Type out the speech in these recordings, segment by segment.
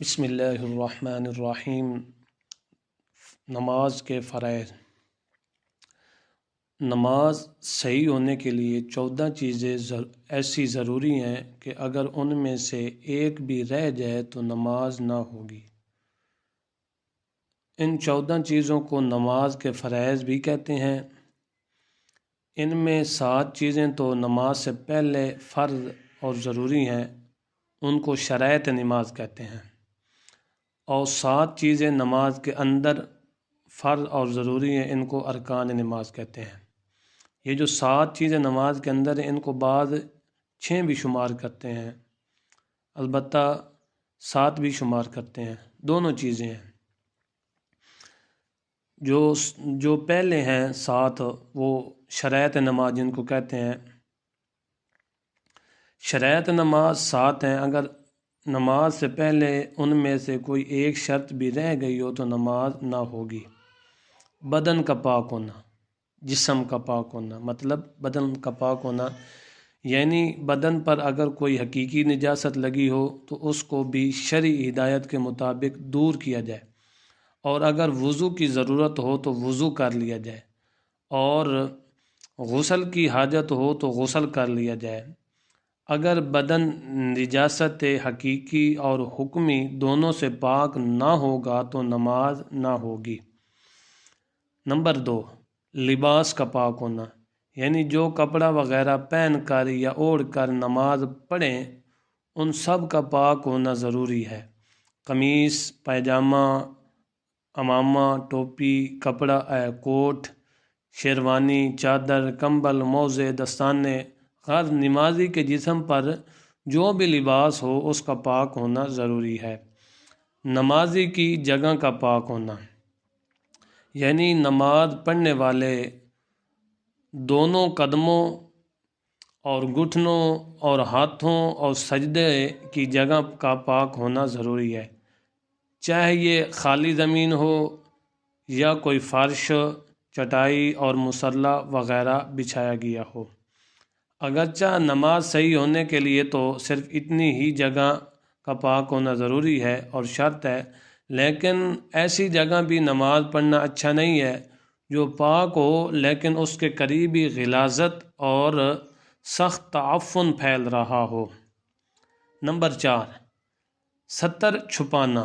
بسم اللہ الرحمن الرحیم۔ نماز کے فرائض۔ نماز صحیح ہونے کے لیے 14 چیزیں ایسی ضروری ہیں کہ اگر ان میں سے ایک بھی رہ جائے تو نماز نہ ہوگی۔ ان 14 چیزوں کو نماز کے فرائض بھی کہتے ہیں۔ ان میں 7 چیزیں تو نماز سے پہلے فرض اور ضروری ہیں، ان کو شرائط نماز کہتے ہیں، اور 7 چیزیں نماز کے اندر فرض اور ضروری ہیں، ان کو ارکان نماز کہتے ہیں۔ یہ جو 7 چیزیں نماز کے اندر ہیں، ان کو بعض 6 بھی شمار کرتے ہیں، البتہ 7 بھی شمار کرتے ہیں، دونوں چیزیں ہیں۔ جو پہلے ہیں 7 وہ شرائط نماز جن کو کہتے ہیں۔ شرائط نماز 7 ہیں، اگر نماز سے پہلے ان میں سے کوئی ایک شرط بھی رہ گئی ہو تو نماز نہ ہوگی۔ بدن کا پاک ہونا، جسم کا پاک ہونا، مطلب بدن کا پاک ہونا یعنی بدن پر اگر کوئی حقیقی نجاست لگی ہو تو اس کو بھی شرعی ہدایت کے مطابق دور کیا جائے، اور اگر وضو کی ضرورت ہو تو وضو کر لیا جائے، اور غسل کی حاجت ہو تو غسل کر لیا جائے۔ اگر بدن نجاست حقیقی اور حکمی دونوں سے پاک نہ ہوگا تو نماز نہ ہوگی۔ نمبر 2، لباس کا پاک ہونا، یعنی جو کپڑا وغیرہ پہن کر یا اوڑھ کر نماز پڑھیں ان سب کا پاک ہونا ضروری ہے۔ قمیص، پائجامہ، عمامہ، ٹوپی، کپڑا کوٹ، شیروانی، چادر، کمبل، موزے، دستانے، ہر نمازی کے جسم پر جو بھی لباس ہو اس کا پاک ہونا ضروری ہے۔ نمازی کی جگہ کا پاک ہونا، یعنی نماز پڑھنے والے دونوں قدموں اور گھٹنوں اور ہاتھوں اور سجدے کی جگہ کا پاک ہونا ضروری ہے، چاہے یہ خالی زمین ہو یا کوئی فرش، چٹائی اور مصلی وغیرہ بچھایا گیا ہو۔ اگرچہ نماز صحیح ہونے کے لیے تو صرف اتنی ہی جگہ کا پاک ہونا ضروری ہے اور شرط ہے، لیکن ایسی جگہ بھی نماز پڑھنا اچھا نہیں ہے جو پاک ہو لیکن اس کے قریبی غلاظت اور سخت تعفن پھیل رہا ہو۔ نمبر 4، ستر چھپانا،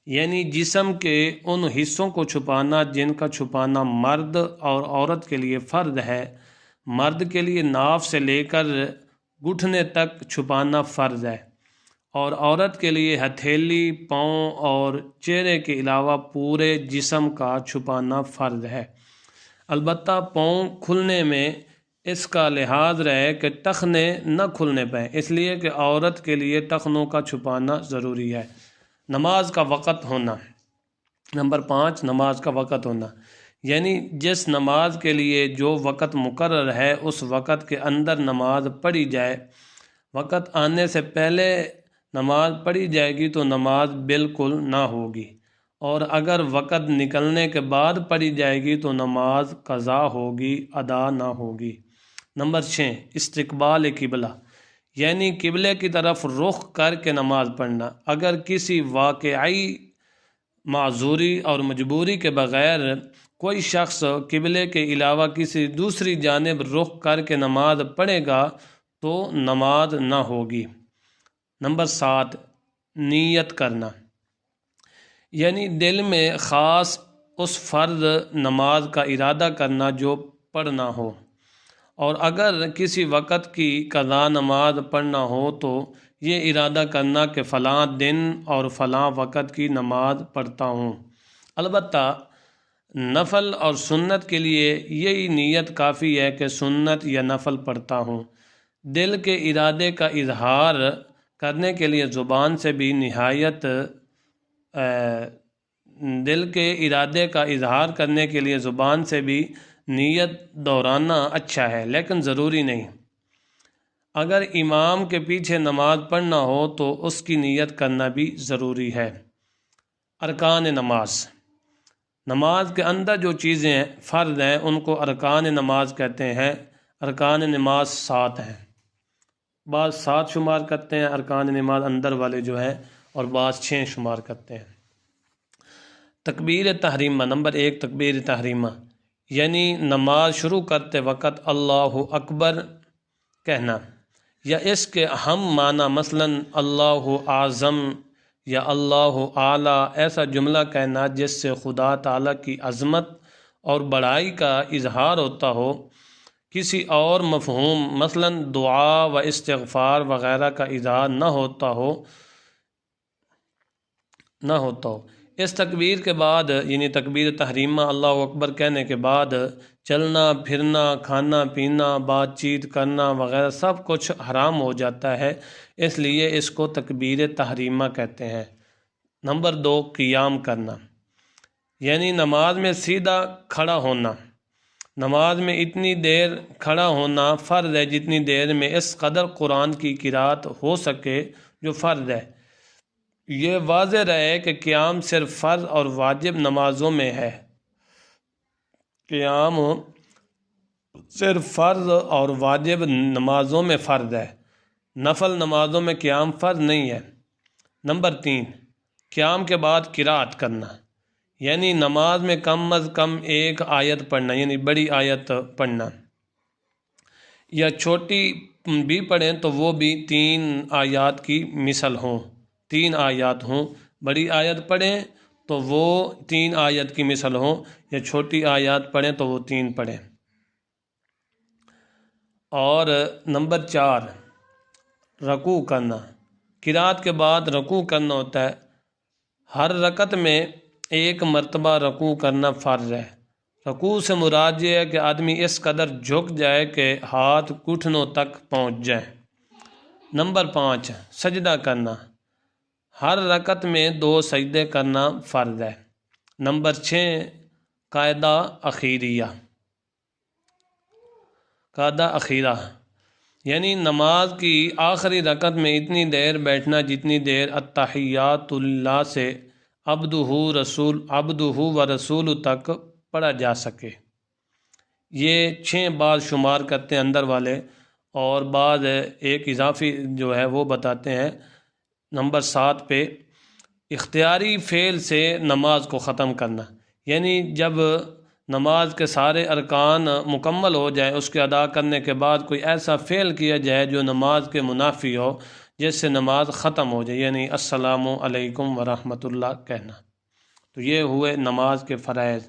یعنی جسم کے ان حصوں کو چھپانا جن کا چھپانا مرد اور عورت کے لیے فرض ہے۔ مرد کے لیے ناف سے لے کر گھٹنے تک چھپانا فرض ہے، اور عورت کے لیے ہتھیلی، پاؤں اور چہرے کے علاوہ پورے جسم کا چھپانا فرض ہے۔ البتہ پاؤں کھلنے میں اس کا لحاظ رہے کہ ٹخنے نہ کھلنے پائیں، اس لیے کہ عورت کے لیے ٹخنوں کا چھپانا ضروری ہے۔ نماز کا وقت ہونا۔ نمبر 5، نماز کا وقت ہونا، یعنی جس نماز کے لیے جو وقت مقرر ہے اس وقت کے اندر نماز پڑھی جائے۔ وقت آنے سے پہلے نماز پڑھی جائے گی تو نماز بالکل نہ ہوگی، اور اگر وقت نکلنے کے بعد پڑھی جائے گی تو نماز قضا ہوگی، ادا نہ ہوگی۔ نمبر 6، استقبال قبلہ، یعنی قبلے کی طرف رخ کر کے نماز پڑھنا۔ اگر کسی واقعی معذوری اور مجبوری کے بغیر کوئی شخص قبلے کے علاوہ کسی دوسری جانب رخ کر کے نماز پڑھے گا تو نماز نہ ہوگی۔ نمبر 7، نیت کرنا، یعنی دل میں خاص اس فرض نماز کا ارادہ کرنا جو پڑھنا ہو، اور اگر کسی وقت کی قضا نماز پڑھنا ہو تو یہ ارادہ کرنا کہ فلاں دن اور فلاں وقت کی نماز پڑھتا ہوں۔ البتہ نفل اور سنت کے لیے یہی نیت کافی ہے کہ سنت یا نفل پڑھتا ہوں۔ دل کے ارادے کا اظہار کرنے کے لیے زبان سے بھی نیت دہرانا اچھا ہے لیکن ضروری نہیں۔ اگر امام کے پیچھے نماز پڑھنا ہو تو اس کی نیت کرنا بھی ضروری ہے۔ ارکان نماز، نماز کے اندر جو چیزیں فرض ہیں ان کو ارکان نماز کہتے ہیں۔ ارکان نماز 7 ہیں، بعض 7 شمار کرتے ہیں ارکان نماز اندر والے جو ہیں، اور بعض 6 شمار کرتے ہیں۔ تکبیر تحریمہ، نمبر 1 تکبیر تحریمہ یعنی نماز شروع کرتے وقت اللہ اکبر کہنا، یا اس کے اہم معنی مثلاً اللہ اعظم یا اللہ اعلیٰ، ایسا جملہ کہنا جس سے خدا تعالیٰ کی عظمت اور بڑائی کا اظہار ہوتا ہو۔ کسی اور مفہوم مثلاً دعا و استغفار وغیرہ کا اظہار نہ ہوتا ہو۔ اس تکبیر کے بعد یعنی تکبیر تحریمہ اللہ اکبر کہنے کے بعد چلنا پھرنا، کھانا پینا، بات چیت کرنا وغیرہ سب کچھ حرام ہو جاتا ہے، اس لیے اس کو تکبیر تحریمہ کہتے ہیں۔ نمبر 2 قیام کرنا یعنی نماز میں سیدھا کھڑا ہونا۔ نماز میں اتنی دیر کھڑا ہونا فرض ہے جتنی دیر میں اس قدر قرآن کی قرات ہو سکے جو فرض ہے۔ یہ واضح رہے کہ قیام صرف فرض اور واجب نمازوں میں ہے۔ قیام صرف فرض اور واجب نمازوں میں فرض ہے، نفل نمازوں میں قیام فرض نہیں ہے۔ نمبر 3 قیام کے بعد قرات کرنا یعنی نماز میں کم از کم 1 آیت پڑھنا، یعنی بڑی آیت پڑھنا، یا چھوٹی بھی پڑھیں تو وہ بھی 3 آیات کی مثل ہوں، 3 آیات ہوں۔ بڑی آیت پڑھیں تو وہ 3 آیت کی مثل ہوں، یا چھوٹی آیات پڑھیں تو وہ 3 پڑھیں۔ اور نمبر 4 رکوع کرنا، قرات کے بعد رکوع کرنا ہوتا ہے۔ ہر رکعت میں 1 مرتبہ رکوع کرنا فرض ہے۔ رکوع سے مراد یہ ہے کہ آدمی اس قدر جھک جائے کہ ہاتھ گھٹنوں تک پہنچ جائیں۔ نمبر 5 سجدہ کرنا، ہر رکعت میں 2 سجدے کرنا فرض ہے۔ نمبر 6 قاعدہ اخیرہ یعنی نماز کی آخری رکعت میں اتنی دیر بیٹھنا جتنی دیر التحیات اللہ سے عبدہ و رسول تک پڑھا جا سکے۔ یہ 6 بعض شمار کرتے ہیں اندر والے، اور بعض ایک اضافی جو ہے وہ بتاتے ہیں۔ نمبر 7 پہ اختیاری فعل سے نماز کو ختم کرنا، یعنی جب نماز کے سارے ارکان مکمل ہو جائے اس کے ادا کرنے کے بعد کوئی ایسا فعل کیا جائے جو نماز کے منافی ہو جس سے نماز ختم ہو جائے، یعنی السلام علیکم ورحمۃ اللہ کہنا۔ تو یہ ہوئے نماز کے فرائض۔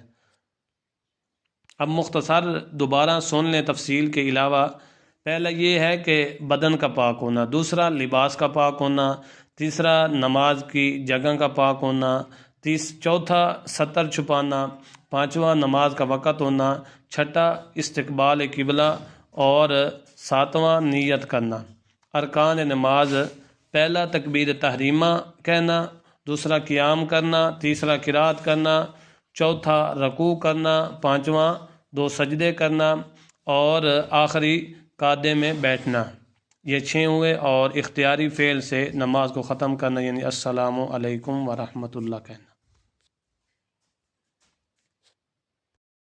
اب مختصر دوبارہ سن لیں تفصیل کے علاوہ۔ پہلا یہ ہے کہ بدن کا پاک ہونا، دوسرا لباس کا پاک ہونا، تیسرا نماز کی جگہ کا پاک ہونا، چوتھا ستر چھپانا، پانچواں نماز کا وقت ہونا، چھٹا استقبال قبلہ، اور ساتواں نیت کرنا۔ ارکان نماز: پہلا تکبیر تحریمہ کہنا، دوسرا قیام کرنا، تیسرا قرات کرنا، چوتھا رکوع کرنا، پانچواں 2 سجدے کرنا، اور آخری قعدے میں بیٹھنا۔ یہ 6 ہوئے، اور اختیاری فعل سے نماز کو ختم کرنا یعنی السلام علیکم ورحمۃ اللہ کہنا۔